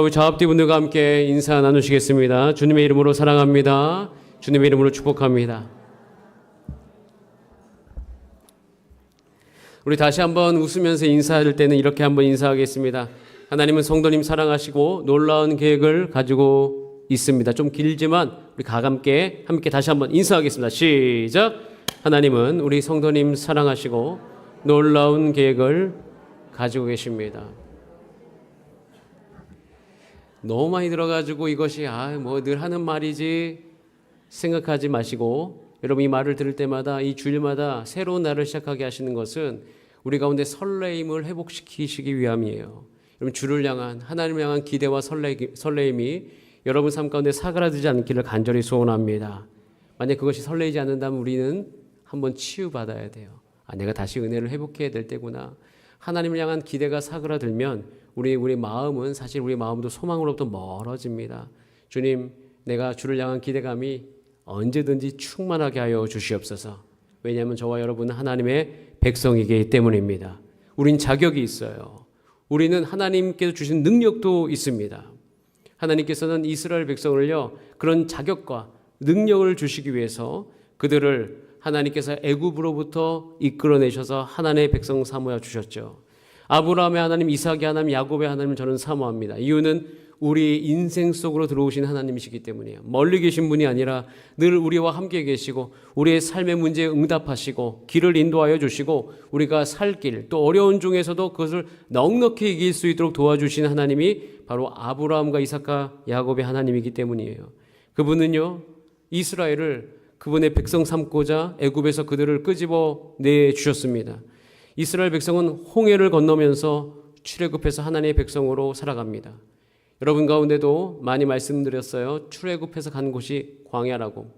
우리 좌합디분들과 함께 인사 나누시겠습니다. 주님의 이름으로 사랑합니다. 주님의 이름으로 축복합니다. 우리 다시 한번 웃으면서 인사할 때는 이렇게 한번 인사하겠습니다. 하나님은 성도님 사랑하시고 놀라운 계획을 가지고 있습니다. 좀 길지만 우리 함께 다시 한번 인사하겠습니다. 시작. 하나님은 우리 성도님 사랑하시고 놀라운 계획을 가지고 계십니다. 너무 많이 들어가지고 이것이 뭐 늘 하는 말이지 생각하지 마시고, 여러분 이 말을 들을 때마다 이 주일마다 새로운 날을 시작하게 하시는 것은 우리 가운데 설레임을 회복시키시기 위함이에요. 여러분 주를 향한, 하나님을 향한 기대와 설레임이 여러분 삶 가운데 사그라들지 않기를 간절히 소원합니다. 만약 그것이 설레이지 않는다면 우리는 한번 치유받아야 돼요. 내가 다시 은혜를 회복해야 될 때구나. 하나님을 향한 기대가 사그라들면 우리 마음은, 사실 우리 마음도 소망으로부터 멀어집니다. 주님, 내가 주를 향한 기대감이 언제든지 충만하게 하여 주시옵소서. 왜냐하면 저와 여러분은 하나님의 백성이기 때문입니다. 우린 자격이 있어요. 우리는 하나님께서 주신 능력도 있습니다. 하나님께서는 이스라엘 백성을요, 그런 자격과 능력을 주시기 위해서 그들을 하나님께서 애굽으로부터 이끌어내셔서 하나님의 백성 삼아 주셨죠. 아브라함의 하나님, 이삭의 하나님, 야곱의 하나님을 저는 사모합니다. 이유는 우리 인생 속으로 들어오신 하나님이시기 때문이에요. 멀리 계신 분이 아니라 늘 우리와 함께 계시고 우리의 삶의 문제에 응답하시고 길을 인도하여 주시고 우리가 살 길, 또 어려운 중에서도 그것을 넉넉히 이길 수 있도록 도와주신 하나님이 바로 아브라함과 이삭과 야곱의 하나님이기 때문이에요. 그분은요, 이스라엘을 그분의 백성 삼고자 애굽에서 그들을 끄집어 내주셨습니다. 이스라엘 백성은 홍해를 건너면서 출애굽해서 하나님의 백성으로 살아갑니다. 여러분 가운데도 많이 말씀드렸어요. 출애굽해서 간 곳이 광야라고.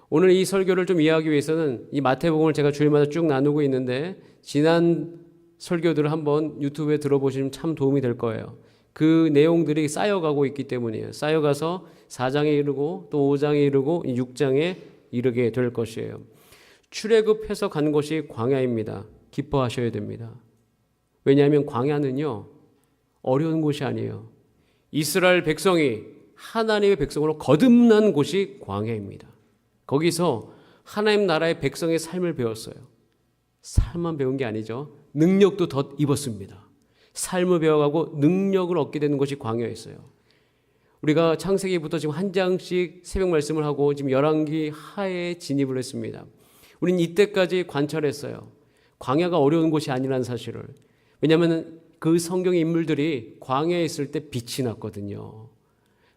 오늘 이 설교를 좀 이해하기 위해서는 이 마태복음을 제가 주일마다 쭉 나누고 있는데 지난 설교들을 한번 유튜브에 들어보시면 참 도움이 될 거예요. 그 내용들이 쌓여가고 있기 때문이에요. 쌓여가서 4장에 이르고 또 5장에 이르고 6장에 이르게 될 것이에요. 출애굽해서 간 곳이 광야입니다. 기뻐하셔야 됩니다. 왜냐하면 광야는요, 어려운 곳이 아니에요. 이스라엘 백성이 하나님의 백성으로 거듭난 곳이 광야입니다. 거기서 하나님 나라의 백성의 삶을 배웠어요. 삶만 배운 게 아니죠. 능력도 더 입었습니다. 삶을 배워가고 능력을 얻게 되는 것이 광야였어요. 우리가 창세기부터 지금 한 장씩 새벽 말씀을 하고 지금 열왕기 하에 진입을 했습니다. 우린 이때까지 관찰했어요. 광야가 어려운 곳이 아니라는 사실을. 왜냐하면 그 성경의 인물들이 광야에 있을 때 빛이 났거든요.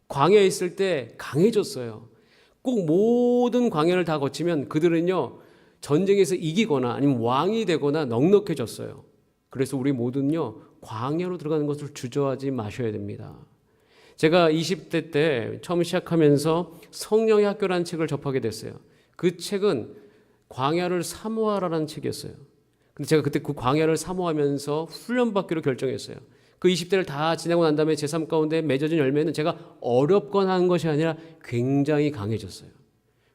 광야에 있을 때 강해졌어요. 꼭 모든 광야를 다 거치면 그들은요, 전쟁에서 이기거나 아니면 왕이 되거나 넉넉해졌어요. 그래서 우리 모두는요, 광야로 들어가는 것을 주저하지 마셔야 됩니다. 제가 20대 때 처음 시작하면서 성령의 학교라는 책을 접하게 됐어요. 그 책은 광야를 사모하라는 책이었어요. 근데 제가 그때 그 광야를 사모하면서 훈련받기로 결정했어요. 그 20대를 다 지나고 난 다음에 제 삶 가운데 맺어진 열매는 제가 어렵거나 하는 것이 아니라 굉장히 강해졌어요.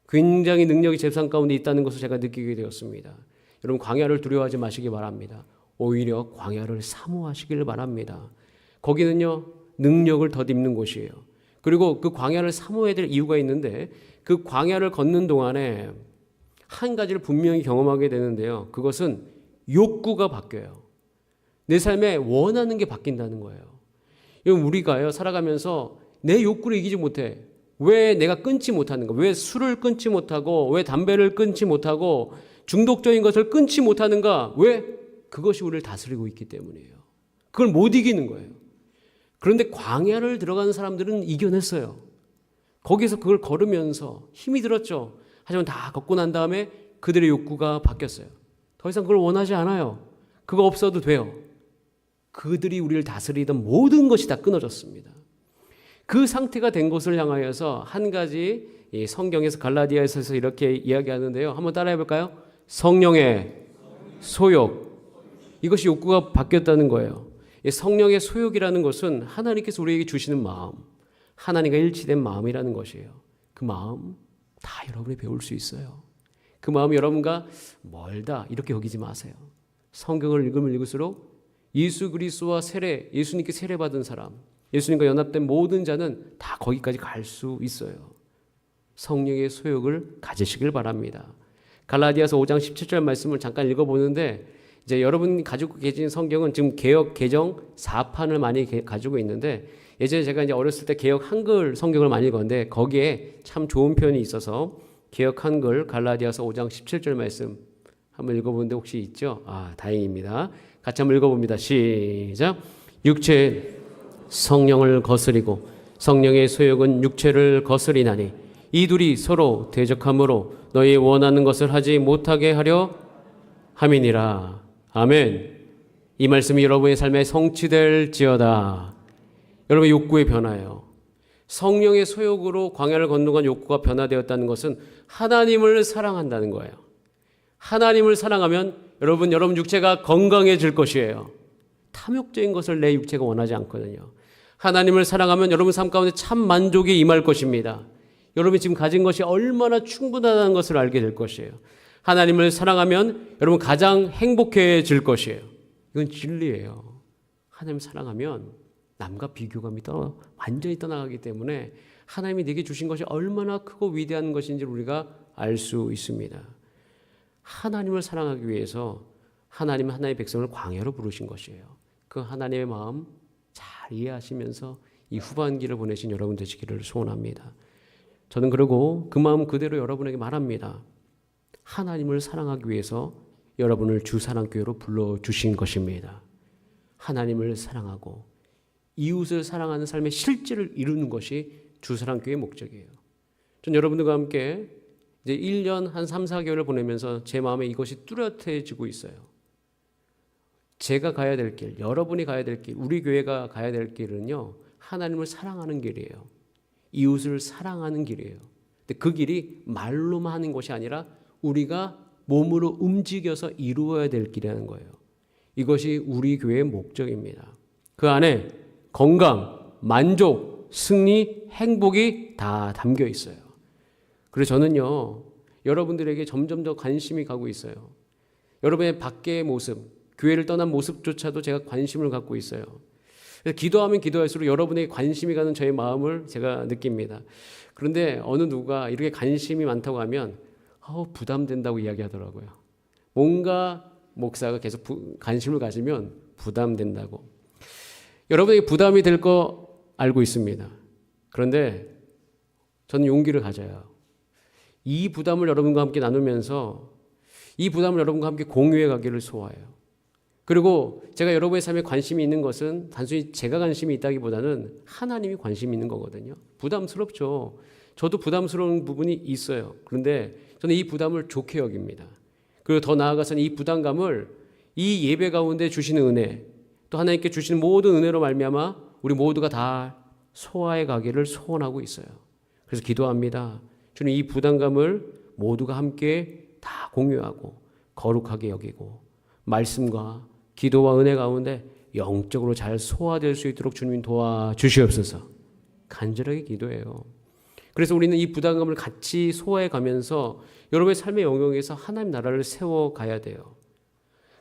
굉장히 능력이 제 삶 가운데 있다는 것을 제가 느끼게 되었습니다. 여러분 광야를 두려워하지 마시기 바랍니다. 오히려 광야를 사모하시길 바랍니다. 거기는요, 능력을 덧입는 곳이에요. 그리고 그 광야를 사모해야 될 이유가 있는데 그 광야를 걷는 동안에 한 가지를 분명히 경험하게 되는데요. 그것은 욕구가 바뀌어요. 내 삶에 원하는 게 바뀐다는 거예요. 우리가요, 살아가면서 내 욕구를 이기지 못해. 왜 내가 끊지 못하는가? 왜 술을 끊지 못하고, 왜 담배를 끊지 못하고, 중독적인 것을 끊지 못하는가? 왜? 그것이 우리를 다스리고 있기 때문이에요. 그걸 못 이기는 거예요. 그런데 광야를 들어가는 사람들은 이겨냈어요. 거기서 그걸 걸으면서 힘이 들었죠. 하지만 다 걷고 난 다음에 그들의 욕구가 바뀌었어요. 더 이상 그걸 원하지 않아요. 그거 없어도 돼요. 그들이 우리를 다스리던 모든 것이 다 끊어졌습니다. 그 상태가 된 것을 향하여서 한 가지 이 성경에서 갈라디아에서 이렇게 이야기하는데요. 한번 따라해 볼까요? 성령의 소욕. 이것이 욕구가 바뀌었다는 거예요. 성령의 소욕이라는 것은 하나님께서 우리에게 주시는 마음, 하나님과 일치된 마음이라는 것이에요. 그 마음 다 여러분이 배울 수 있어요. 그 마음이 여러분과 멀다 이렇게 여기지 마세요. 성경을 읽으면 읽을수록 예수 그리스도와 예수님께 세례받은 사람, 예수님과 연합된 모든 자는 다 거기까지 갈 수 있어요. 성령의 소욕을 가지시길 바랍니다. 갈라디아서 5장 17절 말씀을 잠깐 읽어보는데 이제 여러분이 가지고 계신 성경은 지금 개역 개정 4판을 많이 가지고 있는데 예전에 제가 이제 어렸을 때 개역 한글 성경을 많이 읽었는데 거기에 참 좋은 표현이 있어서 개역 한글 갈라디아서 5장 17절 말씀 한번 읽어보는데 혹시 있죠? 다행입니다. 같이 한번 읽어봅니다. 시작. 육체의 성령을 거스리고 성령의 소욕은 육체를 거스리나니 이 둘이 서로 대적함으로 너희 원하는 것을 하지 못하게 하려 함이니라. 아멘. 이 말씀이 여러분의 삶에 성취될지어다. 여러분의 욕구의 변화예요. 성령의 소욕으로 광야를 건너간 욕구가 변화되었다는 것은 하나님을 사랑한다는 거예요. 하나님을 사랑하면 여러분 육체가 건강해질 것이에요. 탐욕적인 것을 내 육체가 원하지 않거든요. 하나님을 사랑하면 여러분 삶 가운데 참 만족이 임할 것입니다. 여러분이 지금 가진 것이 얼마나 충분하다는 것을 알게 될 것이에요. 하나님을 사랑하면 여러분 가장 행복해질 것이에요. 이건 진리예요. 하나님을 사랑하면 남과 비교감이 완전히 떠나가기 때문에 하나님이 내게 주신 것이 얼마나 크고 위대한 것인지 우리가 알 수 있습니다. 하나님을 사랑하기 위해서 하나님은 하나님의 백성을 광야로 부르신 것이에요. 그 하나님의 마음 잘 이해하시면서 이 후반기를 보내신 여러분 되시기를 소원합니다. 저는 그리고 그 마음 그대로 여러분에게 말합니다. 하나님을 사랑하기 위해서 여러분을 주사랑교회로 불러주신 것입니다. 하나님을 사랑하고 이웃을 사랑하는 삶의 실제를 이루는 것이 주사랑교회의 목적이에요. 전 여러분들과 함께 이제 1년 한 3, 4개월을 보내면서 제 마음에 이것이 뚜렷해지고 있어요. 제가 가야 될 길, 여러분이 가야 될 길, 우리 교회가 가야 될 길은요, 하나님을 사랑하는 길이에요. 이웃을 사랑하는 길이에요. 근데 그 길이 말로만 하는 것이 아니라 우리가 몸으로 움직여서 이루어야 될 길이라는 거예요. 이것이 우리 교회의 목적입니다. 그 안에 건강, 만족, 승리, 행복이 다 담겨 있어요. 그래서 저는요, 여러분들에게 점점 더 관심이 가고 있어요. 여러분의 밖의 모습, 교회를 떠난 모습조차도 제가 관심을 갖고 있어요. 그래서 기도하면 기도할수록 여러분에게 관심이 가는 저의 마음을 제가 느낍니다. 그런데 어느 누가 이렇게 관심이 많다고 하면 부담된다고 이야기하더라고요. 뭔가 목사가 계속 관심을 가지면 부담된다고. 여러분에게 부담이 될 거 알고 있습니다. 그런데 저는 용기를 가져요. 이 부담을 여러분과 함께 나누면서 이 부담을 여러분과 함께 공유해 가기를 소화해요. 그리고 제가 여러분의 삶에 관심이 있는 것은 단순히 제가 관심이 있다기보다는 하나님이 관심이 있는 거거든요. 부담스럽죠. 저도 부담스러운 부분이 있어요. 그런데 저는 이 부담을 좋게 여깁니다. 그리고 더 나아가서는 이 부담감을 이 예배 가운데 주시는 은혜, 또 하나님께 주시는 모든 은혜로 말미암아 우리 모두가 다 소화해 가기를 소원하고 있어요. 그래서 기도합니다. 주님, 이 부담감을 모두가 함께 다 공유하고 거룩하게 여기고 말씀과 기도와 은혜 가운데 영적으로 잘 소화될 수 있도록 주님 도와주시옵소서. 간절하게 기도해요. 그래서 우리는 이 부담감을 같이 소화해 가면서 여러분의 삶의 영역에서 하나님 나라를 세워가야 돼요.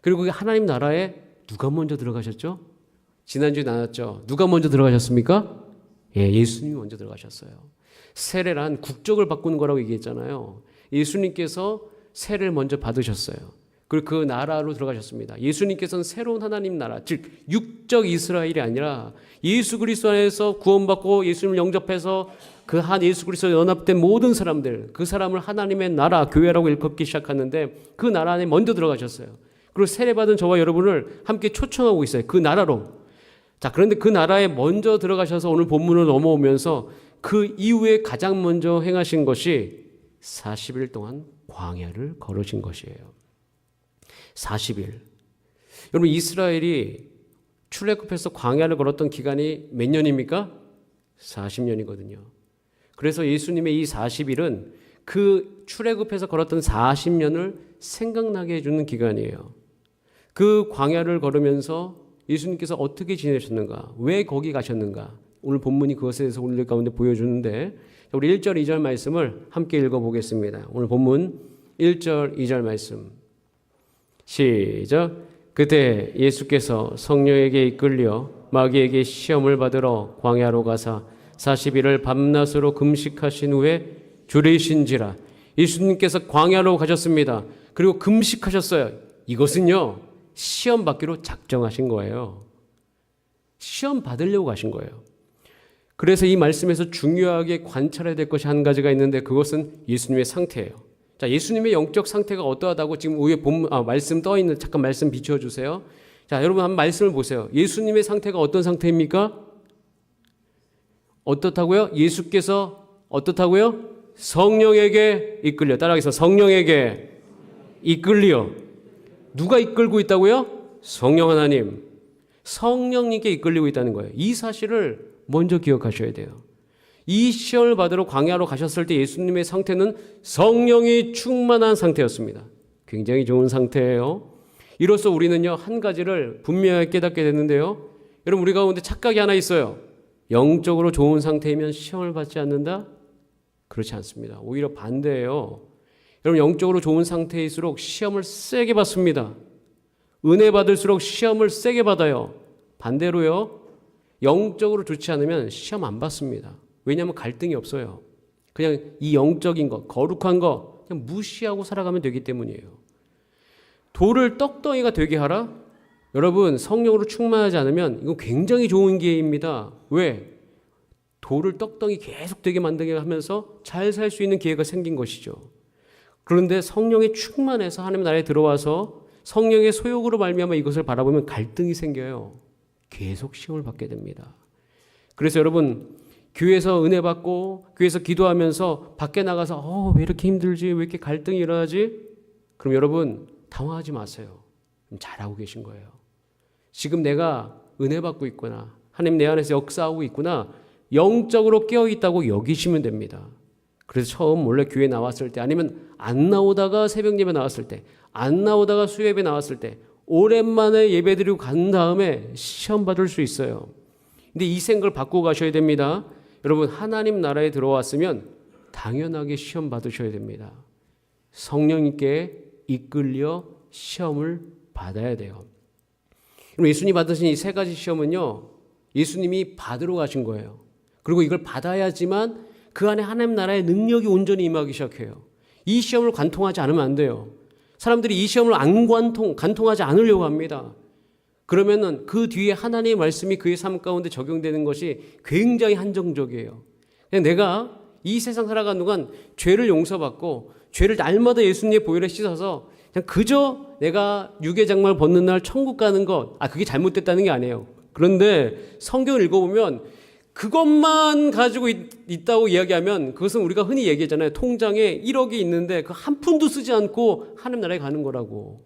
그리고 그 하나님 나라에 누가 먼저 들어가셨죠? 지난주에 나눴죠. 누가 먼저 들어가셨습니까? 예수님이 먼저 들어가셨어요. 세례란 국적을 바꾸는 거라고 얘기했잖아요. 예수님께서 세례를 먼저 받으셨어요. 그리고 그 나라로 들어가셨습니다. 예수님께서는 새로운 하나님 나라, 즉 육적 이스라엘이 아니라 예수 그리스도 안에서 구원받고 예수님을 영접해서 그 한 예수 그리스도에 연합된 모든 사람들, 그 사람을 하나님의 나라, 교회라고 일컫기 시작하는데 그 나라 안에 먼저 들어가셨어요. 그리고 세례받은 저와 여러분을 함께 초청하고 있어요. 그 나라로. 자, 그런데 그 나라에 먼저 들어가셔서 오늘 본문으로 넘어오면서 그 이후에 가장 먼저 행하신 것이 40일 동안 광야를 걸으신 것이에요. 40일. 여러분, 이스라엘이 출애굽해서 광야를 걸었던 기간이 몇 년입니까? 40년이거든요. 그래서 예수님의 이 40일은 그 출애굽해서 걸었던 40년을 생각나게 해주는 기간이에요. 그 광야를 걸으면서 예수님께서 어떻게 지내셨는가? 왜 거기 가셨는가? 오늘 본문이 그것에 대해서 우리 가운데 보여주는데 우리 1절, 2절 말씀을 함께 읽어보겠습니다. 오늘 본문 1절, 2절 말씀 시작. 그때 예수께서 성령에게 이끌려 마귀에게 시험을 받으러 광야로 가사 40일을 밤낮으로 금식하신 후에 줄이신지라. 예수님께서 광야로 가셨습니다. 그리고 금식하셨어요. 이것은요, 시험 받기로 작정하신 거예요. 시험 받으려고 가신 거예요. 그래서 이 말씀에서 중요하게 관찰해야 될 것이 한 가지가 있는데, 그것은 예수님의 상태예요. 자, 예수님의 영적 상태가 어떠하다고 지금 위에 말씀 떠 있는, 잠깐 말씀 비춰 주세요. 자, 여러분 한번 말씀을 보세요. 예수님의 상태가 어떤 상태입니까? 어떻다고요? 예수께서 어떻다고요? 성령에게 이끌려. 따라하겠습니다. 성령에게 이끌려. 누가 이끌고 있다고요? 성령 하나님. 성령님께 이끌리고 있다는 거예요. 이 사실을 먼저 기억하셔야 돼요. 이 시험을 받으러 광야로 가셨을 때 예수님의 상태는 성령이 충만한 상태였습니다. 굉장히 좋은 상태예요. 이로써 우리는요, 한 가지를 분명하게 깨닫게 됐는데요. 여러분, 우리 가운데 착각이 하나 있어요. 영적으로 좋은 상태이면 시험을 받지 않는다? 그렇지 않습니다. 오히려 반대예요. 여러분, 영적으로 좋은 상태일수록 시험을 세게 받습니다. 은혜 받을수록 시험을 세게 받아요. 반대로요, 영적으로 좋지 않으면 시험 안 받습니다. 왜냐하면 갈등이 없어요. 그냥 이 영적인 것, 거룩한 것 그냥 무시하고 살아가면 되기 때문이에요. 돌을 떡덩이가 되게 하라? 여러분, 성령으로 충만하지 않으면 이거 굉장히 좋은 기회입니다. 왜? 돌을 떡덩이 계속 되게 만들게 하면서 잘 살 수 있는 기회가 생긴 것이죠. 그런데 성령에 충만해서 하나님 나라에 들어와서 성령의 소욕으로 말미암아 이것을 바라보면 갈등이 생겨요. 계속 시험을 받게 됩니다. 그래서 여러분, 교회에서 은혜 받고 교회에서 기도하면서 밖에 나가서 왜 이렇게 힘들지? 왜 이렇게 갈등이 일어나지? 그럼 여러분, 당황하지 마세요. 잘하고 계신 거예요. 지금 내가 은혜 받고 있구나. 하나님 내 안에서 역사하고 있구나. 영적으로 깨어있다고 여기시면 됩니다. 그래서 처음 몰래 교회 나왔을 때, 아니면 안 나오다가 새벽 예배 나왔을 때, 안 나오다가 수요예배 나왔을 때, 오랜만에 예배 드리고 간 다음에 시험 받을 수 있어요. 근데 이 생각을 바꾸고 가셔야 됩니다. 여러분, 하나님 나라에 들어왔으면 당연하게 시험 받으셔야 됩니다. 성령님께 이끌려 시험을 받아야 돼요. 예수님이 받으신 이 세 가지 시험은요, 예수님이 받으러 가신 거예요. 그리고 이걸 받아야지만 그 안에 하나님 나라의 능력이 온전히 임하기 시작해요. 이 시험을 관통하지 않으면 안 돼요. 사람들이 이 시험을 관통하지 않으려고 합니다. 그러면은 그 뒤에 하나님의 말씀이 그의 삶 가운데 적용되는 것이 굉장히 한정적이에요. 그냥 내가 이 세상 살아가는 동안 죄를 용서받고 죄를 날마다 예수님의 보혈에 씻어서 그냥 그저 내가 유괴장막을 벗는 날 천국 가는 것, 그게 잘못됐다는 게 아니에요. 그런데 성경을 읽어보면 그것만 가지고 있다고 이야기하면 그것은 우리가 흔히 얘기하잖아요. 통장에 1억이 있는데 그 한 푼도 쓰지 않고 하나님 나라에 가는 거라고.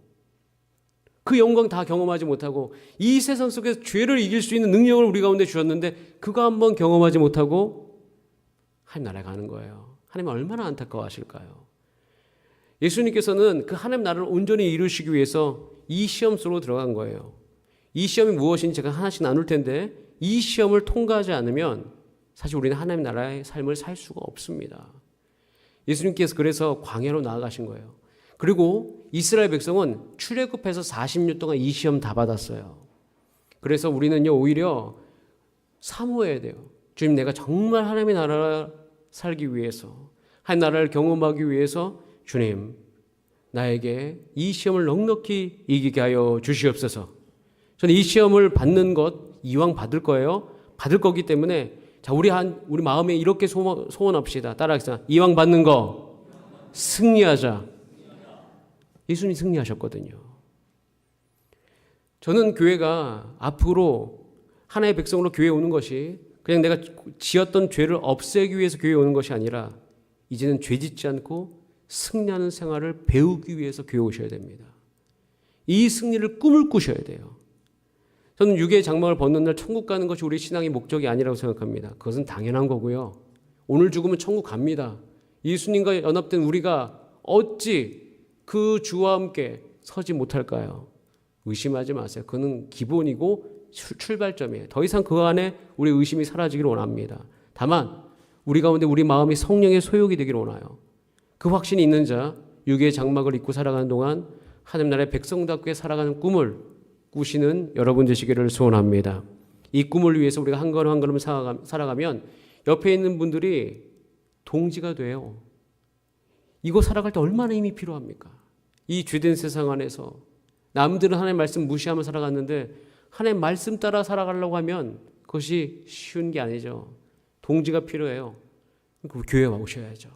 그 영광 다 경험하지 못하고 이 세상 속에서 죄를 이길 수 있는 능력을 우리 가운데 주셨는데 그거 한번 경험하지 못하고 하나님 나라에 가는 거예요. 하나님 얼마나 안타까워하실까요? 예수님께서는 그 하나님 나라를 온전히 이루시기 위해서 이 시험 속으로 들어간 거예요. 이 시험이 무엇인지 제가 하나씩 나눌 텐데, 이 시험을 통과하지 않으면 사실 우리는 하나님 나라의 삶을 살 수가 없습니다. 예수님께서 그래서 광야로 나아가신 거예요. 그리고 이스라엘 백성은 출애굽해서 40년 동안 이 시험 다 받았어요. 그래서 우리는요, 오히려 사모해야 돼요. 주님, 내가 정말 하나님의 나라를 살기 위해서, 하나님 나라를 경험하기 위해서 주님, 나에게 이 시험을 넉넉히 이기게 하여 주시옵소서. 저는 이 시험을 받는 것 이왕 받을 거예요. 받을 거기 때문에 자, 우리 마음에 이렇게 소원합시다. 따라하겠습니다. 이왕 받는 거 승리하자. 예수님이 승리하셨거든요. 저는 교회가 앞으로 하나의 백성으로 교회에 오는 것이 그냥 내가 지었던 죄를 없애기 위해서 교회에 오는 것이 아니라 이제는 죄 짓지 않고 승리하는 생활을 배우기 위해서 교회에 오셔야 됩니다. 이 승리를 꿈을 꾸셔야 돼요. 저는 유괴의 장막을 벗는 날 천국 가는 것이 우리 신앙의 목적이 아니라고 생각합니다. 그것은 당연한 거고요. 오늘 죽으면 천국 갑니다. 예수님과 연합된 우리가 어찌 그 주와 함께 서지 못할까요? 의심하지 마세요. 그는 기본이고 출발점이에요. 더 이상 그 안에 우리 의심이 사라지기를 원합니다. 다만 우리 가운데 우리 마음이 성령의 소욕이 되기를 원해요. 그 확신이 있는 자, 유괴의 장막을 입고 살아가는 동안 하나님 나라의 백성답게 살아가는 꿈을 꾸시는 여러분 되시기를 소원합니다. 이 꿈을 위해서 우리가 한 걸음 한 걸음 살아가면 옆에 있는 분들이 동지가 돼요. 이거 살아갈 때 얼마나 힘이 필요합니까? 이 죄된 세상 안에서 남들은 하나님의 말씀 무시하며 살아갔는데 하나님의 말씀 따라 살아가려고 하면 그것이 쉬운 게 아니죠. 동지가 필요해요. 그 교회에 오셔야죠.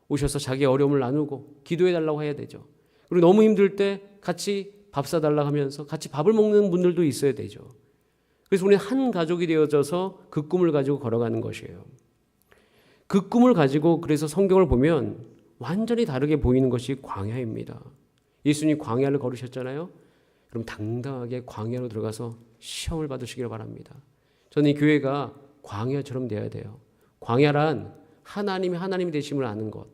오셔서 자기 어려움을 나누고 기도해 달라고 해야 되죠. 그리고 너무 힘들 때 같이 밥 사달라고 하면서 같이 밥을 먹는 분들도 있어야 되죠. 그래서 우리는 한 가족이 되어져서 그 꿈을 가지고 걸어가는 것이에요. 그 꿈을 가지고 그래서 성경을 보면 완전히 다르게 보이는 것이 광야입니다. 예수님이 광야를 걸으셨잖아요. 그럼 당당하게 광야로 들어가서 시험을 받으시기를 바랍니다. 저는 이 교회가 광야처럼 되어야 돼요. 광야란 하나님이 되심을 아는 것,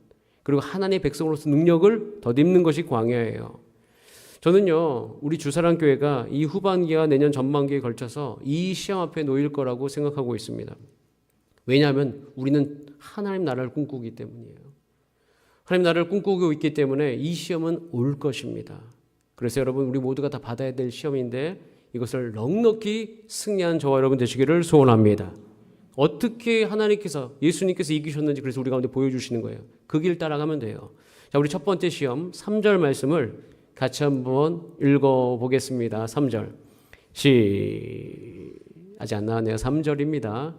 그리고 하나님의 백성으로서 능력을 덧입는 것이 광야예요. 저는요, 우리 주사랑교회가 이 후반기와 내년 전반기에 걸쳐서 이 시험 앞에 놓일 거라고 생각하고 있습니다. 왜냐하면 우리는 하나님 나라를 꿈꾸기 때문이에요. 하나님 나라를 꿈꾸고 있기 때문에 이 시험은 올 것입니다. 그래서 여러분, 우리 모두가 다 받아야 될 시험인데 이것을 넉넉히 승리한 저와 여러분 되시기를 소원합니다. 어떻게 하나님께서, 예수님께서 이기셨는지 그래서 우리 가운데 보여주시는 거예요. 그 길 따라가면 돼요. 자, 우리 첫 번째 시험 3절 말씀을 같이 한번 읽어보겠습니다. 3절 아직 안 나왔네요. 3절입니다.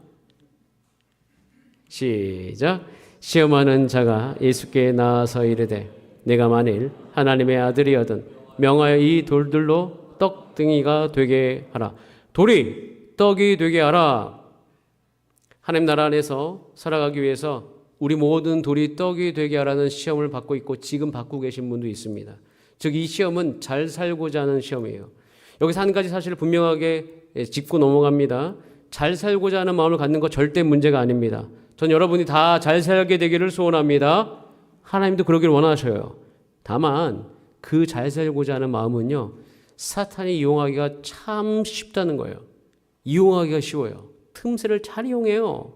시작. 시험하는 자가 예수께 나아서 이르되 내가 만일 하나님의 아들이거든 명하여 이 돌들로 떡등이가 되게 하라. 돌이 떡이 되게 하라. 하나님 나라 안에서 살아가기 위해서 우리 모든 돌이 떡이 되게 하라는 시험을 받고 있고 지금 받고 계신 분도 있습니다. 즉 이 시험은 잘 살고자 하는 시험이에요. 여기서 한 가지 사실을 분명하게 짚고 넘어갑니다. 잘 살고자 하는 마음을 갖는 것 절대 문제가 아닙니다. 전 여러분이 다 잘 살게 되기를 소원합니다. 하나님도 그러기를 원하셔요. 다만 그 잘 살고자 하는 마음은요, 사탄이 이용하기가 참 쉽다는 거예요. 이용하기가 쉬워요. 틈새를 잘 이용해요.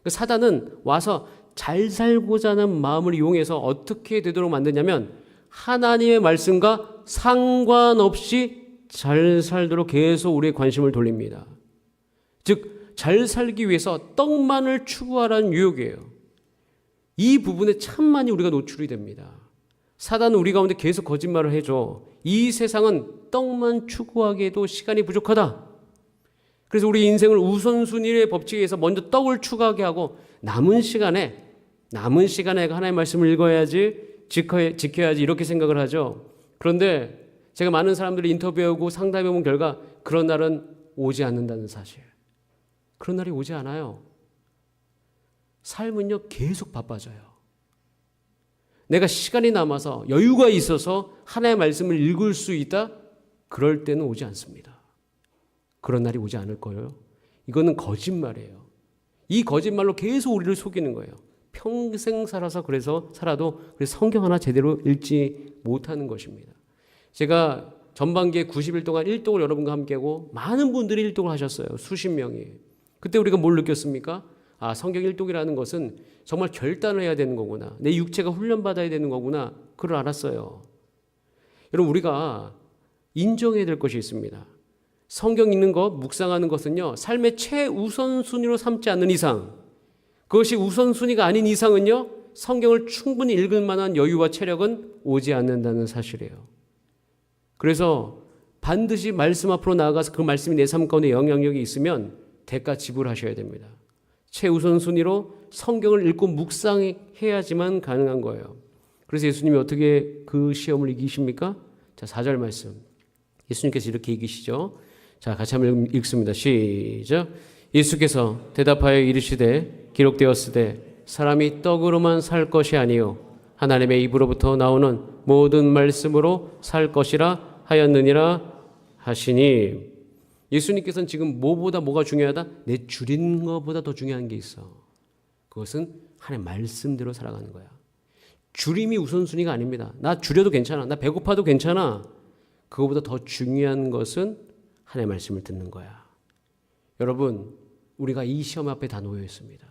사단은 와서 잘 살고자 하는 마음을 이용해서 어떻게 되도록 만드냐면 하나님의 말씀과 상관없이 잘 살도록 계속 우리의 관심을 돌립니다. 즉 잘 살기 위해서 떡만을 추구하라는 유혹이에요. 이 부분에 참 많이 우리가 노출이 됩니다. 사단은 우리 가운데 계속 거짓말을 해줘. 이 세상은 떡만 추구하기에도 시간이 부족하다. 그래서 우리 인생을 우선순위의 법칙에 의해서 먼저 떡을 추구하게 하고 남은 시간에 하나님의 말씀을 읽어야지, 지켜야지 이렇게 생각을 하죠. 그런데 제가 많은 사람들을 인터뷰하고 상담해 본 결과 그런 날은 오지 않는다는 사실. 그런 날이 오지 않아요. 삶은요 계속 바빠져요. 내가 시간이 남아서 여유가 있어서 하나님의 말씀을 읽을 수 있다? 그럴 때는 오지 않습니다. 그런 날이 오지 않을 거예요. 이거는 거짓말이에요. 이 거짓말로 계속 우리를 속이는 거예요. 평생 살아도 그래서 성경 하나 제대로 읽지 못하는 것입니다. 제가 전반기에 90일 동안 일독을 여러분과 함께하고 많은 분들이 일독을 하셨어요. 수십 명이. 그때 우리가 뭘 느꼈습니까? 아, 성경 일독이라는 것은 정말 결단을 해야 되는 거구나. 내 육체가 훈련받아야 되는 거구나. 그걸 알았어요. 여러분, 우리가 인정해야 될 것이 있습니다. 성경 읽는 것, 묵상하는 것은요, 삶의 최우선순위로 삼지 않는 이상, 그것이 우선순위가 아닌 이상은요, 성경을 충분히 읽을 만한 여유와 체력은 오지 않는다는 사실이에요. 그래서 반드시 말씀 앞으로 나아가서 그 말씀이 내 삶 가운데 영향력이 있으면 대가 지불하셔야 됩니다. 최우선순위로 성경을 읽고 묵상해야지만 가능한 거예요. 그래서 예수님이 어떻게 그 시험을 이기십니까? 자, 4절 말씀. 예수님께서 이렇게 이기시죠. 자, 같이 한번 읽습니다. 시작. 예수께서 대답하여 이르시되 기록되었으되 사람이 떡으로만 살 것이 아니요 하나님의 입으로부터 나오는 모든 말씀으로 살 것이라 하였느니라 하시니. 예수님께서는 지금 뭐보다 뭐가 중요하다? 내 줄이는 것보다 더 중요한 게 있어. 그것은 하나님의 말씀대로 살아가는 거야. 줄임이 우선순위가 아닙니다. 나 줄여도 괜찮아. 나 배고파도 괜찮아. 그거보다 더 중요한 것은 하나님의 말씀을 듣는 거야. 여러분, 우리가 이 시험 앞에 다 놓여 있습니다.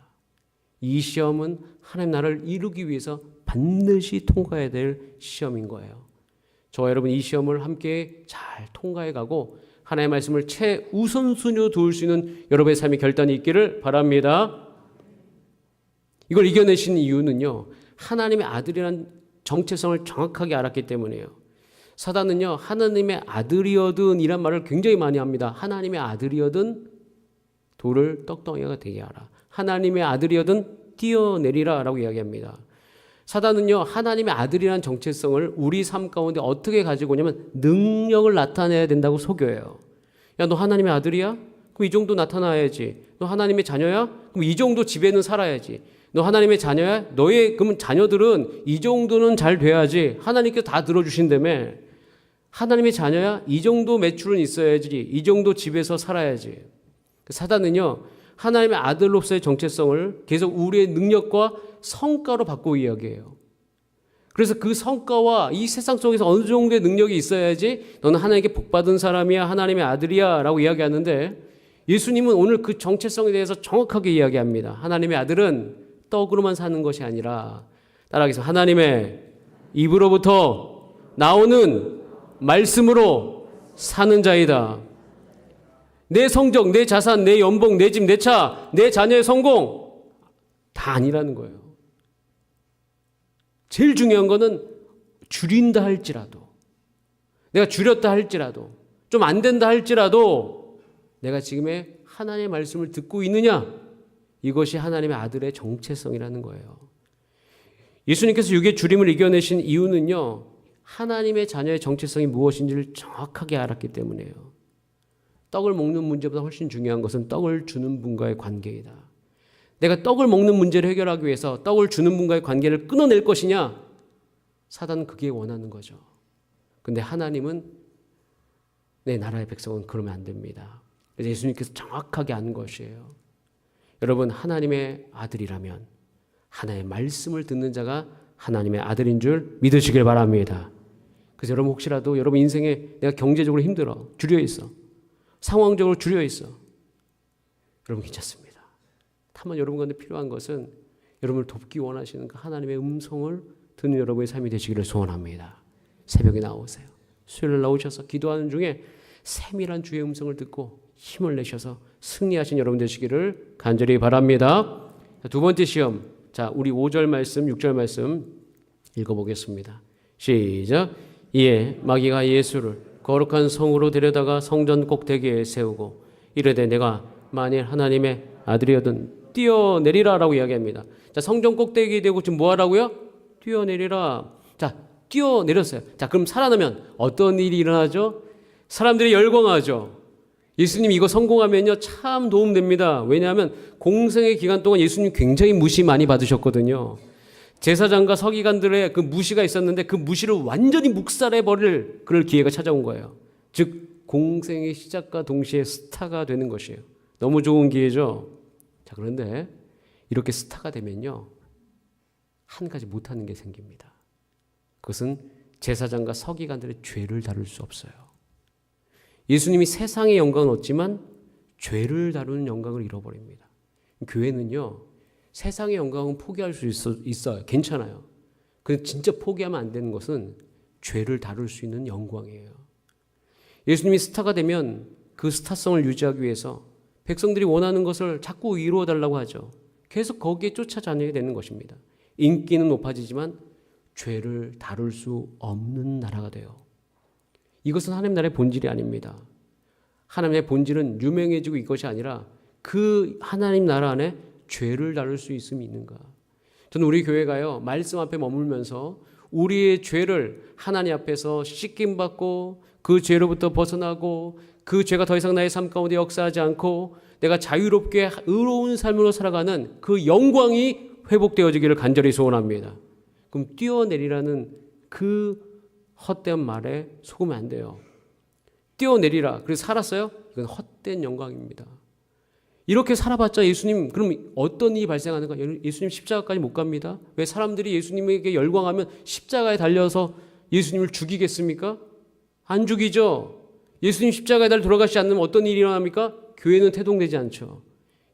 이 시험은 하나님 나라를 이루기 위해서 반드시 통과해야 될 시험인 거예요. 저와 여러분 이 시험을 함께 잘 통과해 가고 하나님의 말씀을 최우선순위로 두을 수 있는 여러분의 삶의 결단이 있기를 바랍니다. 이걸 이겨내신 이유는요, 하나님의 아들이라는 정체성을 정확하게 알았기 때문이에요. 사단은요, 하나님의 아들이어든 이란 말을 굉장히 많이 합니다. 하나님의 아들이어든 돌을 떡덩이가 되게 하라. 하나님의 아들이어든 뛰어내리라 라고 이야기합니다. 사단은요, 하나님의 아들이라는 정체성을 우리 삶 가운데 어떻게 가지고 오냐면 능력을 나타내야 된다고 속여요. 야, 너 하나님의 아들이야? 그럼 이 정도 나타나야지. 너 하나님의 자녀야? 그럼 이 정도 집에는 살아야지. 너 하나님의 자녀야? 너의 그러면 자녀들은 이 정도는 잘 돼야지. 하나님께서 다 들어주신다며. 하나님의 자녀야? 이 정도 매출은 있어야지. 이 정도 집에서 살아야지. 사단은요, 하나님의 아들로서의 정체성을 계속 우리의 능력과 성과로 바꾸고 이야기해요. 그래서 그 성과와 이 세상 속에서 어느 정도의 능력이 있어야지 너는 하나님께 복받은 사람이야, 하나님의 아들이야 라고 이야기하는데, 예수님은 오늘 그 정체성에 대해서 정확하게 이야기합니다. 하나님의 아들은 떡으로만 사는 것이 아니라, 따라하겠습니다. 하나님의 입으로부터 나오는 말씀으로 사는 자이다. 내 성적, 내 자산, 내 연봉, 내 집, 내 차, 내 자녀의 성공 다 아니라는 거예요. 제일 중요한 거는 줄인다 할지라도, 내가 줄였다 할지라도, 좀 안 된다 할지라도 내가 지금의 하나님의 말씀을 듣고 있느냐, 이것이 하나님의 아들의 정체성이라는 거예요. 예수님께서 육의 줄임을 이겨내신 이유는요, 하나님의 자녀의 정체성이 무엇인지를 정확하게 알았기 때문이에요. 떡을 먹는 문제보다 훨씬 중요한 것은 떡을 주는 분과의 관계이다. 내가 떡을 먹는 문제를 해결하기 위해서 떡을 주는 분과의 관계를 끊어낼 것이냐? 사단은 그게 원하는 거죠. 근데 하나님은, 내 나라의 백성은 그러면 안 됩니다. 그래서 예수님께서 정확하게 아는 것이에요. 여러분, 하나님의 아들이라면 하나님의 말씀을 듣는 자가 하나님의 아들인 줄 믿으시길 바랍니다. 그래서 여러분, 혹시라도 여러분 인생에 내가 경제적으로 힘들어, 줄여 있어, 상황적으로 줄여 있어, 여러분 괜찮습니다. 다만 여러분 가운데 필요한 것은 여러분을 돕기 원하시는 그 하나님의 음성을 듣는 여러분의 삶이 되시기를 소원합니다. 새벽에 나오세요. 수요일 나오셔서 기도하는 중에 세밀한 주의 음성을 듣고 힘을 내셔서 승리하신 여러분 되시기를 간절히 바랍니다. 두 번째 시험, 자, 우리 5절 말씀, 6절 말씀 읽어보겠습니다. 시작. 이에 마귀가 예수를 거룩한 성으로 데려다가 성전 꼭대기에 세우고 이르되 내가 만일 하나님의 아들이거든 뛰어내리라 라고 이야기합니다. 자, 성전 꼭대기에 대고 지금 뭐 하라고요? 뛰어내리라. 자, 뛰어내렸어요. 자, 그럼 살아나면 어떤 일이 일어나죠? 사람들이 열광하죠. 예수님 이거 성공하면요 참 도움됩니다. 왜냐하면 공생의 기간 동안 예수님 굉장히 무시 많이 받으셨거든요. 제사장과 서기관들의 그 무시가 있었는데 그 무시를 완전히 묵살해버릴 그럴 기회가 찾아온 거예요. 즉 공생의 시작과 동시에 스타가 되는 것이에요. 너무 좋은 기회죠. 자, 그런데 이렇게 스타가 되면요 한 가지 못하는 게 생깁니다. 그것은 제사장과 서기관들의 죄를 다룰 수 없어요. 예수님이 세상의 영광을 얻지만 죄를 다루는 영광을 잃어버립니다. 교회는요 세상의 영광은 포기할 수 있어요. 괜찮아요. 근데 진짜 포기하면 안 되는 것은 죄를 다룰 수 있는 영광이에요. 예수님이 스타가 되면 그 스타성을 유지하기 위해서 백성들이 원하는 것을 자꾸 이루어달라고 하죠. 계속 거기에 쫓아다니게 되는 것입니다. 인기는 높아지지만 죄를 다룰 수 없는 나라가 돼요. 이것은 하나님 나라의 본질이 아닙니다. 하나님의 본질은 유명해지고 이것이 아니라 그 하나님 나라 안에 죄를 다룰 수 있음이 있는가. 저는 우리 교회가요 말씀 앞에 머물면서 우리의 죄를 하나님 앞에서 씻김받고 그 죄로부터 벗어나고 그 죄가 더 이상 나의 삶 가운데 역사하지 않고 내가 자유롭게 의로운 삶으로 살아가는 그 영광이 회복되어지기를 간절히 소원합니다. 그럼 뛰어내리라는 그 헛된 말에 속으면 안 돼요. 뛰어내리라. 그래서 살았어요? 이건 헛된 영광입니다. 이렇게 살아봤자 예수님 그럼 어떤 일이 발생하는가? 예수님 십자가까지 못 갑니다. 왜 사람들이 예수님에게 열광하면 십자가에 달려서 예수님을 죽이겠습니까? 안 죽이죠. 예수님 십자가에 달려 돌아가시지 않으면 어떤 일이 일어납니까? 교회는 태동되지 않죠.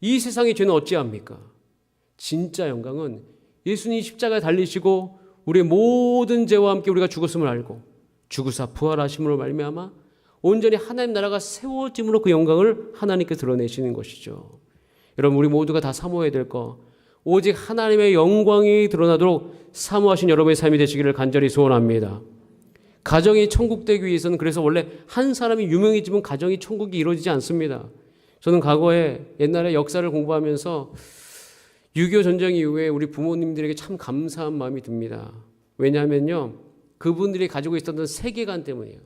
이 세상의 죄는 어찌합니까? 진짜 영광은 예수님이 십자가에 달리시고 우리의 모든 죄와 함께 우리가 죽었음을 알고 죽으사 부활하심으로 말미암아 온전히 하나님 나라가 세워짐으로 그 영광을 하나님께 드러내시는 것이죠. 여러분 우리 모두가 다 사모해야 될 거 오직 하나님의 영광이 드러나도록 사모하신 여러분의 삶이 되시기를 간절히 소원합니다. 가정이 천국 되기 위해서는 그래서 원래 한 사람이 유명해지면 가정이 천국이 이루어지지 않습니다. 저는 과거에 옛날에 역사를 공부하면서 6.25 전쟁 이후에 우리 부모님들에게 참 감사한 마음이 듭니다. 왜냐하면요, 그분들이 가지고 있었던 세계관 때문이에요.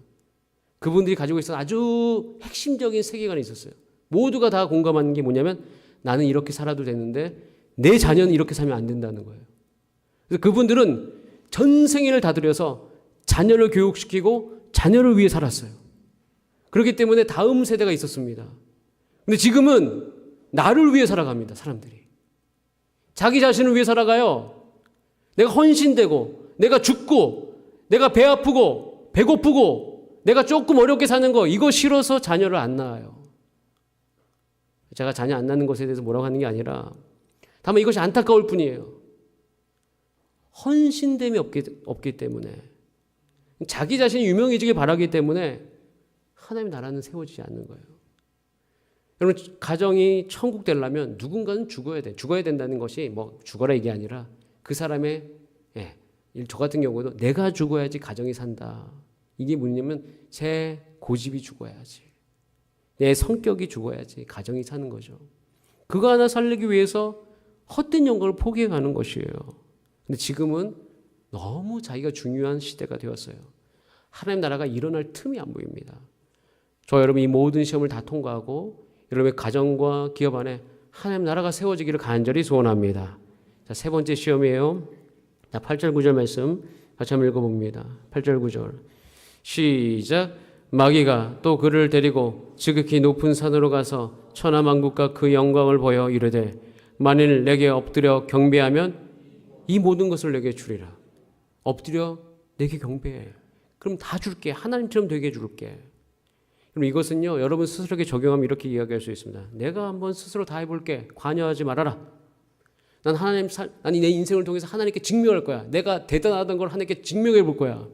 그분들이 가지고 있었던 아주 핵심적인 세계관이 있었어요. 모두가 다 공감하는 게 뭐냐면 나는 이렇게 살아도 되는데 내 자녀는 이렇게 살면 안 된다는 거예요. 그래서 그분들은 전생애를 다 들여서 자녀를 교육시키고 자녀를 위해 살았어요. 그렇기 때문에 다음 세대가 있었습니다. 근데 지금은 나를 위해 살아갑니다. 사람들이. 자기 자신을 위해 살아가요. 내가 헌신되고 내가 죽고 내가 배 아프고 배고프고 내가 조금 어렵게 사는 거 이거 싫어서 자녀를 안 낳아요. 제가 자녀 안 낳는 것에 대해서 뭐라고 하는 게 아니라 다만 이것이 안타까울 뿐이에요. 헌신됨이 없기 때문에 자기 자신이 유명해지길 바라기 때문에 하나님의 나라는 세워지지 않는 거예요. 여러분 가정이 천국 되려면 누군가는 죽어야 돼. 죽어야 된다는 것이 뭐 죽어라 이게 아니라 그 사람의 저 같은 경우도 내가 죽어야지 가정이 산다. 이게 뭐냐면 제 고집이 죽어야지. 내 성격이 죽어야지 가정이 사는 거죠. 그거 하나 살리기 위해서 헛된 영광을 포기해가는 것이에요. 근데 지금은 너무 자기가 중요한 시대가 되었어요. 하나님 나라가 일어날 틈이 안 보입니다. 저 여러분 이 모든 시험을 다 통과하고 여러분의 가정과 기업 안에 하나님 나라가 세워지기를 간절히 소원합니다. 자, 세 번째 시험이에요. 자, 8절 9절 말씀 같이 한번 읽어봅니다. 8절 9절 시작. 마귀가 또 그를 데리고 지극히 높은 산으로 가서 천하만국과 그 영광을 보여 이르되 만일 내게 엎드려 경배하면 이 모든 것을 내게 주리라. 엎드려 내게 경배해. 그럼 다 줄게. 하나님처럼 되게 해줄게. 그럼 이것은요, 여러분 스스로에게 적용하면 이렇게 이야기할 수 있습니다. 내가 한번 스스로 다 해볼게. 관여하지 말아라. 난 내 인생을 통해서 하나님께 증명할 거야. 내가 대단하던 걸 하나님께 증명해 볼 거야.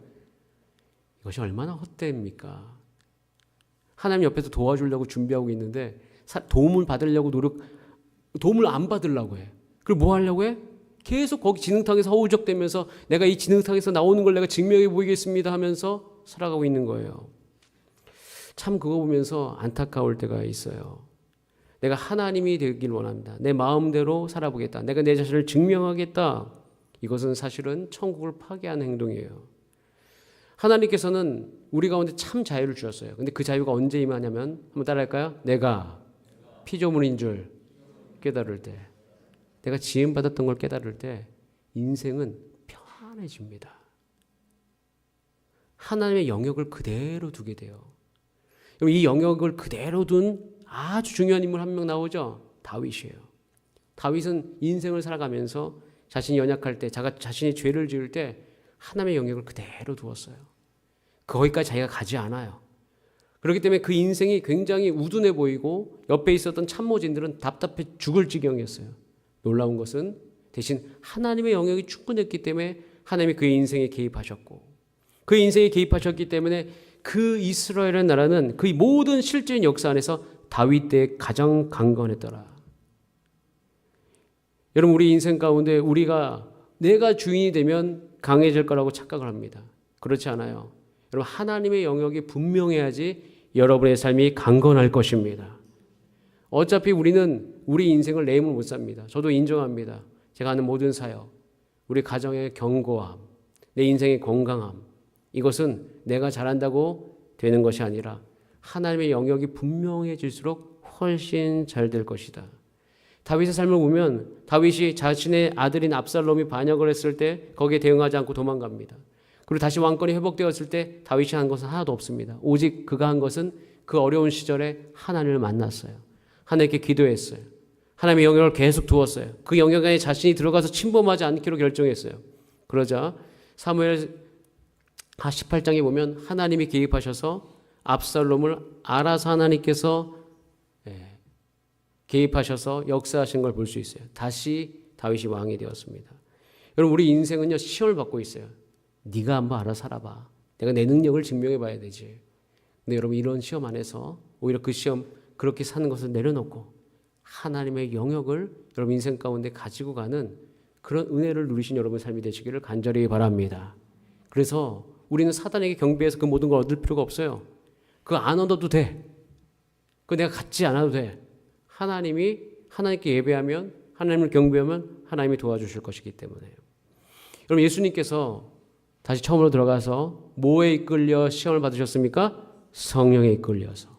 이것이 얼마나 헛되입니까? 하나님 옆에서 도와주려고 준비하고 있는데 도움을 받으려고 도움을 안 받으려고 해. 그리고 뭐 하려고 해? 계속 거기 진흙탕에서 허우적대면서 내가 이 진흙탕에서 나오는 걸 내가 증명해 보이겠습니다 하면서 살아가고 있는 거예요. 참 그거 보면서 안타까울 때가 있어요. 내가 하나님이 되길 원합니다. 내 마음대로 살아보겠다. 내가 내 자신을 증명하겠다. 이것은 사실은 천국을 파괴하는 행동이에요. 하나님께서는 우리 가운데 참 자유를 주셨어요. 근데 그 자유가 언제 임하냐면 한번 따라할까요? 내가 피조물인 줄 깨달을 때, 내가 지음받았던 걸 깨달을 때 인생은 편안해집니다. 하나님의 영역을 그대로 두게 돼요. 그럼 이 영역을 그대로 둔 아주 중요한 인물 한 명 나오죠. 다윗이에요. 다윗은 인생을 살아가면서 자신이 연약할 때, 자신이 죄를 지을 때 하나님의 영역을 그대로 두었어요. 거기까지 자기가 가지 않아요. 그렇기 때문에 그 인생이 굉장히 우둔해 보이고 옆에 있었던 참모진들은 답답해 죽을 지경이었어요. 놀라운 것은 대신 하나님의 영역이 충분했기 때문에 하나님이 그의 인생에 개입하셨고 그 인생에 개입하셨기 때문에 그 이스라엘의 나라는 그 모든 실제인 역사 안에서 다윗 때에 가장 강건했더라. 여러분 우리 인생 가운데 내가 주인이 되면 강해질 거라고 착각을 합니다. 그렇지 않아요. 여러분 하나님의 영역이 분명해야지 여러분의 삶이 강건할 것입니다. 어차피 우리는 우리 인생을 내 힘으로 못 삽니다. 저도 인정합니다. 제가 하는 모든 사역, 우리 가정의 견고함, 내 인생의 건강함, 이것은 내가 잘한다고 되는 것이 아니라 하나님의 영역이 분명해질수록 훨씬 잘 될 것이다. 다윗의 삶을 보면 다윗이 자신의 아들인 압살롬이 반역을 했을 때 거기에 대응하지 않고 도망갑니다. 그리고 다시 왕권이 회복되었을 때 다윗이 한 것은 하나도 없습니다. 오직 그가 한 것은 그 어려운 시절에 하나님을 만났어요. 하나님께 기도했어요. 하나님의 영역을 계속 두었어요. 그 영역 안에 자신이 들어가서 침범하지 않기로 결정했어요. 그러자 사무엘 18장에 보면 하나님이 개입하셔서 압살롬을 알아서 하나님께서 개입하셔서 역사하신 걸 볼 수 있어요. 다시 다윗이 왕이 되었습니다. 여러분 우리 인생은요 시험을 받고 있어요. 네가 한번 알아서 살아봐. 내가 내 능력을 증명해 봐야 되지. 근데 여러분 이런 시험 안에서 오히려 그 시험 그렇게 사는 것을 내려놓고 하나님의 영역을 여러분 인생 가운데 가지고 가는 그런 은혜를 누리신 여러분의 삶이 되시기를 간절히 바랍니다. 그래서 우리는 사단에게 경배해서 그 모든 걸 얻을 필요가 없어요. 그거 안 얻어도 돼. 그거 내가 갖지 않아도 돼. 하나님께 예배하면, 하나님을 경배하면 하나님이 도와주실 것이기 때문에요. 여러분 예수님께서 다시 처음으로 들어가서 뭐에 이끌려 시험을 받으셨습니까? 성령에 이끌려서.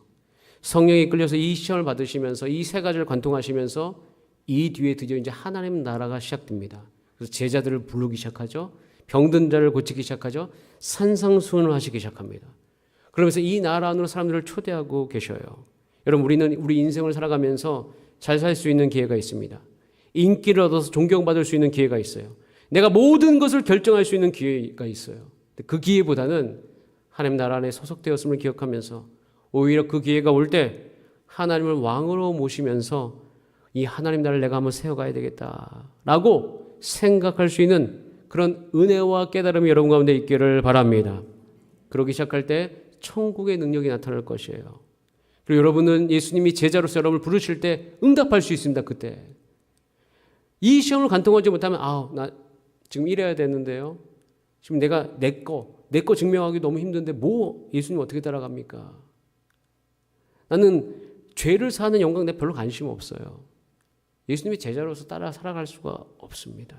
성령에 이끌려서 이 시험을 받으시면서 이 세 가지를 관통하시면서 이 뒤에 드디어 이제 하나님 나라가 시작됩니다. 그래서 제자들을 부르기 시작하죠. 병든 자를 고치기 시작하죠. 산상수훈을 하시기 시작합니다. 그러면서 이 나라 안으로 사람들을 초대하고 계셔요. 여러분 우리는 우리 인생을 살아가면서 잘 살 수 있는 기회가 있습니다. 인기를 얻어서 존경받을 수 있는 기회가 있어요. 내가 모든 것을 결정할 수 있는 기회가 있어요. 그 기회보다는 하나님 나라 안에 소속되었음을 기억하면서 오히려 그 기회가 올 때 하나님을 왕으로 모시면서 이 하나님 나라를 내가 한번 세워가야 되겠다라고 생각할 수 있는 그런 은혜와 깨달음이 여러분 가운데 있기를 바랍니다. 그러기 시작할 때 천국의 능력이 나타날 것이에요. 그리고 여러분은 예수님이 제자로서 여러분을 부르실 때 응답할 수 있습니다. 그때 이 시험을 관통하지 못하면 나 지금 이래야 되는데요. 지금 내가 내 거 증명하기 너무 힘든데 뭐 예수님 어떻게 따라갑니까? 나는 죄를 사는 영광 내 별로 관심 없어요. 예수님의 제자로서 따라 살아갈 수가 없습니다.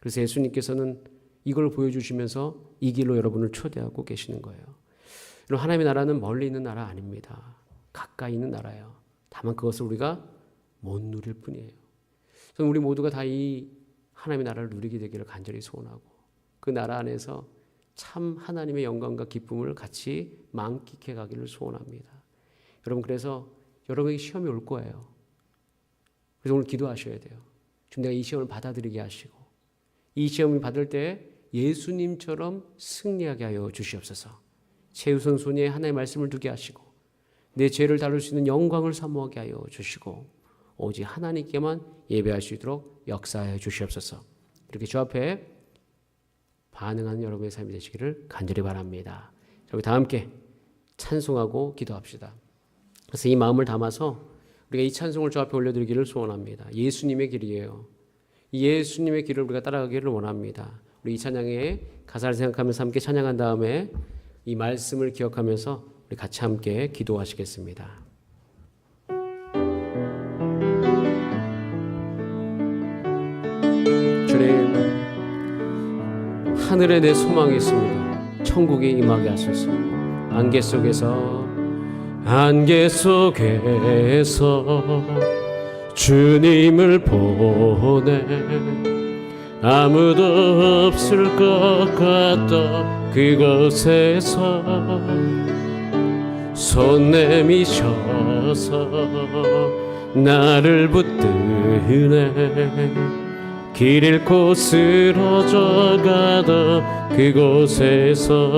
그래서 예수님께서는 이걸 보여주시면서 이 길로 여러분을 초대하고 계시는 거예요. 여러분 하나님의 나라는 멀리 있는 나라 아닙니다. 가까이 있는 나라예요. 다만 그것을 우리가 못 누릴 뿐이에요. 저는 우리 모두가 다 이 하나님의 나라를 누리게 되기를 간절히 소원하고 그 나라 안에서 참 하나님의 영광과 기쁨을 같이 만끽해 가기를 소원합니다. 여러분 그래서 여러분에게 시험이 올 거예요. 그래서 오늘 기도하셔야 돼요. 지금 내가 이 시험을 받아들이게 하시고 이 시험을 받을 때 예수님처럼 승리하게 하여 주시옵소서. 최우선 순위에 하나님의 말씀을 두게 하시고 내 죄를 다룰 수 있는 영광을 사모하게 하여 주시고 오직 하나님께만 예배할 수 있도록 역사하여 주시옵소서. 이렇게 주 앞에 반응하는 여러분의 삶이 되시기를 간절히 바랍니다. 우리 다 함께 찬송하고 기도합시다. 그래서 이 마음을 담아서 우리가 이 찬송을 주 앞에 올려드리기를 소원합니다. 예수님의 길이에요. 예수님의 길을 우리가 따라가기를 원합니다. 우리 이 찬양의 가사를 생각하면서 함께 찬양한 다음에 이 말씀을 기억하면서 우리 같이 함께 기도하시겠습니다. 주님, 하늘에 내 소망이 있습니다. 천국에 임하게 하소서. 안개 속에서 주님을 보내 아무도 없을 것 같던 그곳에서 손 내미셔서 나를 붙드네 길 잃고 쓰러져가던 그곳에서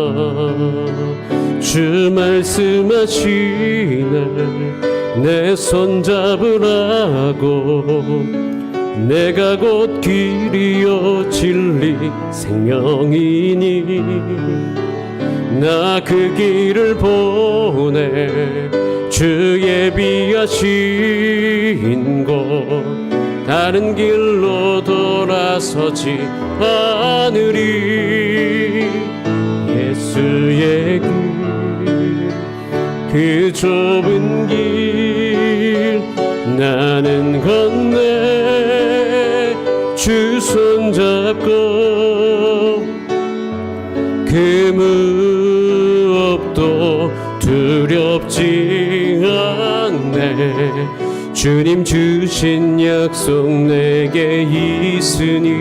주 말씀하시네 내 손 잡으라고 내가 곧 길이요 진리 생명이니 나 그 길을 보내 주 예비하신 곳 다른 길로 돌아서지 않으리 예수의 길 그 좁은 길 나는 건네 주 손잡고 그 무엇도 두렵지 않네 주님 주신 약속 내게 있으니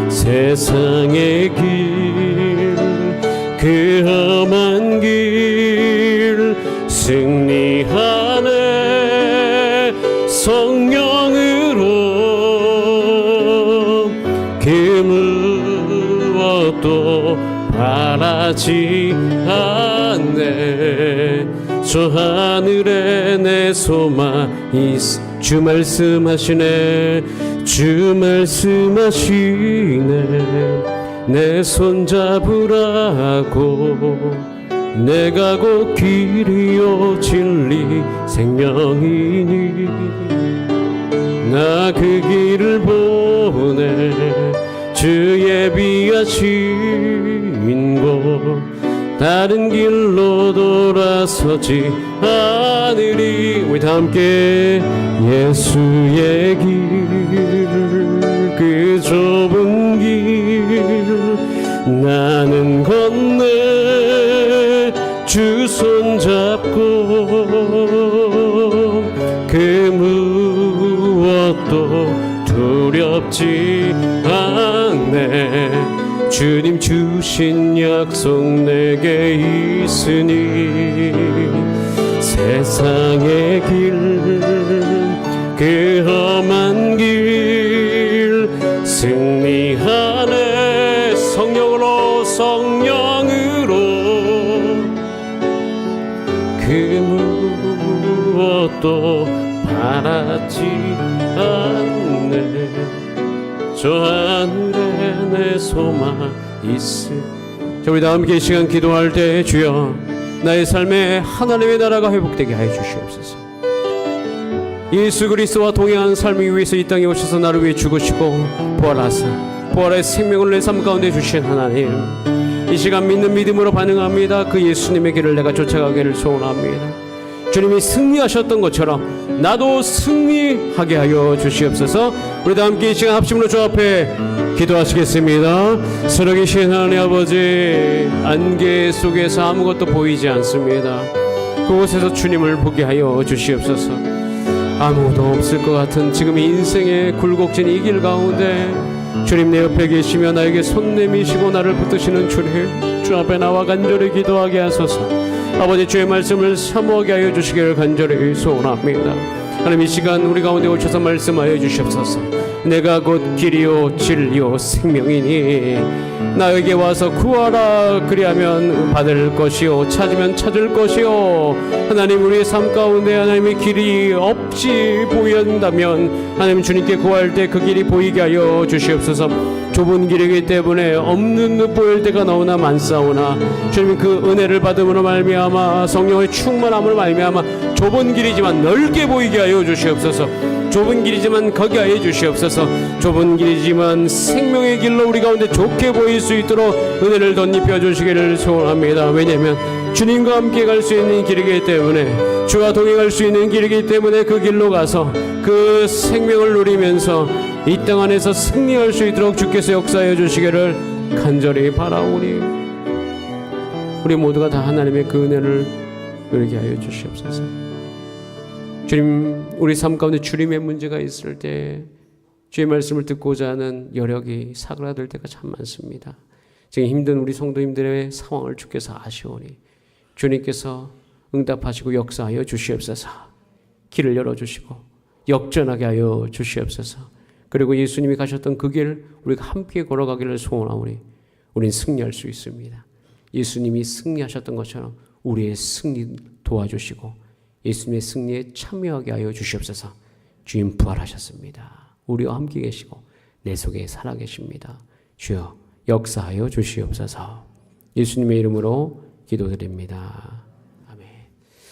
세상의 길 그 험한 길 승리하네 성령으로 그 무엇도 바라지 않네 저 하늘에 내 소망이 주 말씀하시네 주 말씀하시네 내 손 잡으라고 내가 곧 길이요 진리 생명이니 나 그 길을 보내 주 예비하신 곳 다른 길로 돌아서지 않으리. 우리 다 함께 예수의 길 그 좁은 길 나는 건네 주 손잡고 그 무엇도 두렵지 않네. 주님 주신 약속 내게 있으니 세상의 길 그 험한 길 승리하네. 성령으로 그 무엇도 바라지 않네. 저 하늘에 내 소망 있으. 자, 우리 다 함께 이 시간 기도할 때 주여 나의 삶에 하나님의 나라가 회복되게 하여 주시옵소서. 예수 그리스도와 동행하는 삶을 위해서 이 땅에 오셔서 나를 위해 죽으시고 부활하사 부활의 생명을 내 삶 가운데 주신 하나님, 이 시간 믿는 믿음으로 반응합니다. 그 예수님의 길을 내가 쫓아가기를 소원합니다. 주님이 승리하셨던 것처럼 나도 승리하게 하여 주시옵소서. 우리 다 함께 이 시간 합심으로 주 앞에 기도하시겠습니다. 살아계신 하나님 아버지, 안개 속에서 아무것도 보이지 않습니다. 그곳에서 주님을 보게 하여 주시옵소서. 아무도 없을 것 같은 지금 인생의 굴곡진 이 길 가운데 주님 내 옆에 계시며 나에게 손 내미시고 나를 붙드시는 주님, 주 앞에 나와 간절히 기도하게 하소서. 아버지, 주의 말씀을 사모하게 하여 주시기를 간절히 소원합니다. 하나님, 이 시간 우리 가운데 오셔서 말씀하여 주시옵소서. 내가 곧 길이요 진리요 생명이니 나에게 와서 구하라. 그리하면 받을 것이요 찾으면 찾을 것이요. 하나님, 우리의 삶 가운데 하나님의 길이 없이 보인다면 하나님 주님께 구할 때 그 길이 보이게 하여 주시옵소서. 좁은 길이기 때문에 없는 보일 때가 너무나 많사오나 주님 그 은혜를 받음으로 말미암아 성령의 충만함으로 말미암아 좁은 길이지만 넓게 보이게 하여 주시옵소서. 좁은 길이지만 거기 하여 주시옵소서. 좁은 길이지만 생명의 길로 우리 가운데 좋게 보일 수 있도록 은혜를 덧입혀 주시기를 소원합니다. 왜냐하면 주님과 함께 갈 수 있는 길이기 때문에, 주와 동행할 수 있는 길이기 때문에 그 길로 가서 그 생명을 누리면서 이 땅 안에서 승리할 수 있도록 주께서 역사해 주시기를 간절히 바라오니 우리 모두가 다 하나님의 그 은혜를 누리게 하여 주시옵소서. 주님, 우리 삶 가운데 주님의 문제가 있을 때 주의 말씀을 듣고자 하는 여력이 사그라들 때가 참 많습니다. 지금 힘든 우리 성도님들의 상황을 주께서 아시오니 주님께서 응답하시고 역사하여 주시옵소서. 길을 열어주시고 역전하게 하여 주시옵소서. 그리고 예수님이 가셨던 그 길 우리가 함께 걸어가기를 소원하오니 우리는 승리할 수 있습니다. 예수님이 승리하셨던 것처럼 우리의 승리 도와주시고 예수님의 승리에 참여하게 하여 주시옵소서. 주님 부활하셨습니다. 우리와 함께 계시고 내 속에 살아계십니다. 주여 역사하여 주시옵소서. 예수님의 이름으로 기도드립니다.